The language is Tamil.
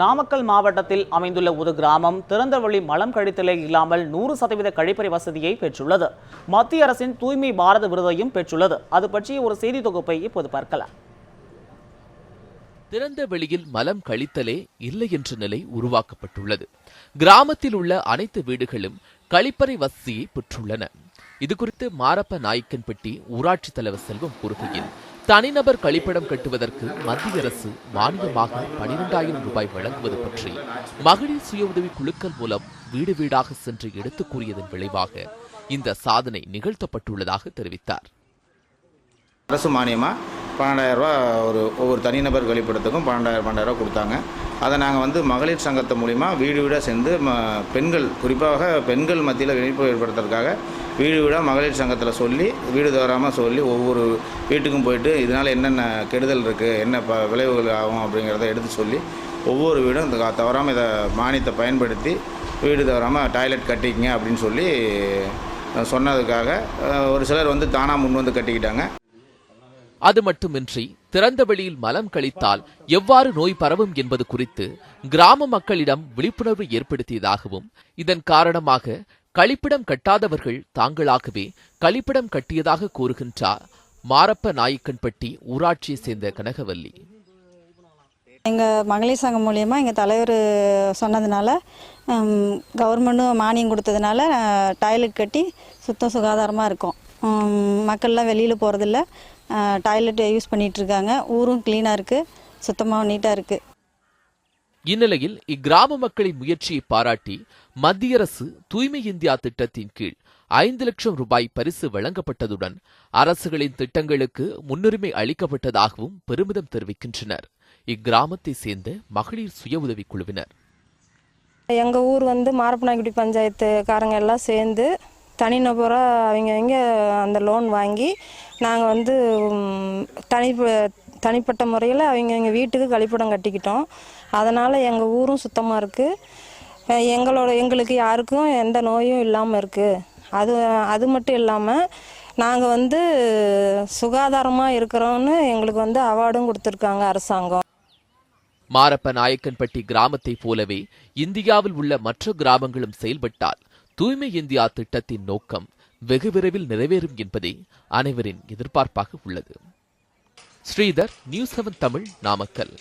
நாமக்கல் மாவட்டத்தில் அமைந்துள்ள ஒரு கிராமம் திறந்தவெளி மலம் கழித்தலே இல்லாமல் 100% கழிப்பறை வசதியை பெற்றுள்ளது. மத்திய அரசின் தூய்மை பாரத விருதையும் பெற்றுள்ளது. அது பற்றிய ஒரு செய்தி தொகுப்பை இப்போது பார்க்கலாம். திறந்த வெளியில் மலம் கழித்தலே இல்லை என்ற நிலை உருவாக்கப்பட்டுள்ளது. கிராமத்தில் உள்ள அனைத்து வீடுகளும் கழிப்பறை வசதியை பெற்றுள்ளன. இதுகுறித்து மாரப்ப நாயக்கன்பட்டி ஊராட்சி தலைவர் செல்வம் கூறுகையில், தனிநபர் கழிப்பிடம் கட்டுவதற்கு மத்திய அரசு மானியமாக 12,000 ரூபாய் வழங்குவது பற்றி மகளிர் சுய உதவி குழுக்கள் மூலம் வீடு வீடாக சென்று எடுத்துக் கூறியதன் விளைவாக இந்த சாதனை நிகழ்த்தப்பட்டுள்ளதாக தெரிவித்தார். அரசு மானியமா 12,000 ரூபா ஒவ்வொரு தனிநபர் கழிப்பிடத்துக்கும் 12,000 கொடுத்தாங்க. அதை நாங்கள் மகளிர் சங்கத்து மூலிமா வீடு வீடாக சேர்ந்து பெண்கள், குறிப்பாக பெண்கள் மத்தியில் விழிப்புணர்வு ஏற்படுத்துறதுக்காக வீடு வீடாக மகளிர் சங்கத்தில் சொல்லி, வீடு தவறாமல் சொல்லி, ஒவ்வொரு வீட்டுக்கும் போயிட்டு இதனால் என்னென்ன கெடுதல் இருக்குது, என்ன விளைவுகள் ஆகும் அப்படிங்கிறத எடுத்து சொல்லி, ஒவ்வொரு வீடும் இந்த தவறாமல் இதை மானியத்தை பயன்படுத்தி வீடு தவறாமல் டாய்லெட் கட்டிக்கிங்க அப்படின்னு சொல்லி சொன்னதுக்காக ஒரு சிலர் தானாக முன் வந்து கட்டிக்கிட்டாங்க. அது மட்டுமின்றி திறந்த வெளியில் மலம் கழித்தால் எவ்வாறு நோய் பரவும் என்பது குறித்து கிராம மக்களிடம் விழிப்புணர்வு ஏற்படுத்தியதாகவும், இதன் காரணமாக கழிப்பிடம் கட்டாதவர்கள் தாங்களாகவே கழிப்பிடம் கட்டியதாக கூறுகின்றார் மாரப்ப நாயக்கன்பட்டி ஊராட்சியை சேர்ந்த கனகவல்லி. எங்கள் மகளிர் சங்கம் மூலியமாக எங்கள் தலைவர் சொன்னதுனால, கவர்மெண்ட்டும் மானியம் கொடுத்ததுனால டாய்லெட் கட்டி சுத்தம் சுகாதாரமாக இருக்கும். மக்கள்லாம் வெளியில் போகிறதில்ல, டாய்லெட் யூஸ் பண்ணிட்டு இருக்காங்க. ஊரும் கிளீனாக இருக்குது, சுத்தமாக நீட்டாக இருக்குது. இந்நிலையில் இக்கிராம மக்களின் முயற்சியை பாராட்டி மத்திய அரசு தூய்மை இந்தியா திட்டத்தின் கீழ் 5 லட்சம் ரூபாய் பரிசு வழங்கப்பட்டதுடன் அரசுகளின் திட்டங்களுக்கு முன்னுரிமை அளிக்கப்பட்டதாகவும் பெருமிதம் தெரிவிக்கின்றனர் இக்கிராமத்தை சேர்ந்த மகளிர் சுய உதவி குழுவினர். எங்கள் ஊர் மாரப்பநாயக்கன்பட்டி பஞ்சாயத்துக்காரங்க எல்லாம் சேர்ந்து தனிநபராக அவங்க அந்த லோன் வாங்கி நாங்கள் தனிப்பட்ட முறையில் அவங்க வீட்டுக்கு கழிப்பிடம் கட்டிக்கிட்டோம். அதனால் எங்கள் ஊரும் சுத்தமாக இருக்குது. எங்களுக்கு யாருக்கும் எந்த நோயும் இல்லாமல் இருக்குது. அது மட்டும் இல்லாமல் நாங்கள் சுகாதாரமாக இருக்கிறோன்னு எங்களுக்கு அவார்டும் கொடுத்துருக்காங்க அரசாங்கம். மாரப்ப நாயக்கன்பட்டி கிராமத்தை போலவே இந்தியாவில் உள்ள மற்ற கிராமங்களும் செயல்பட்டால் தூய்மை இந்தியா திட்டத்தின் நோக்கம் வெகு விரைவில் நிறைவேறும் என்பதே அனைவரின் எதிர்பார்ப்பாக உள்ளது. ஸ்ரீதர், நியூஸ் 7 தமிழ், நாமக்கல்.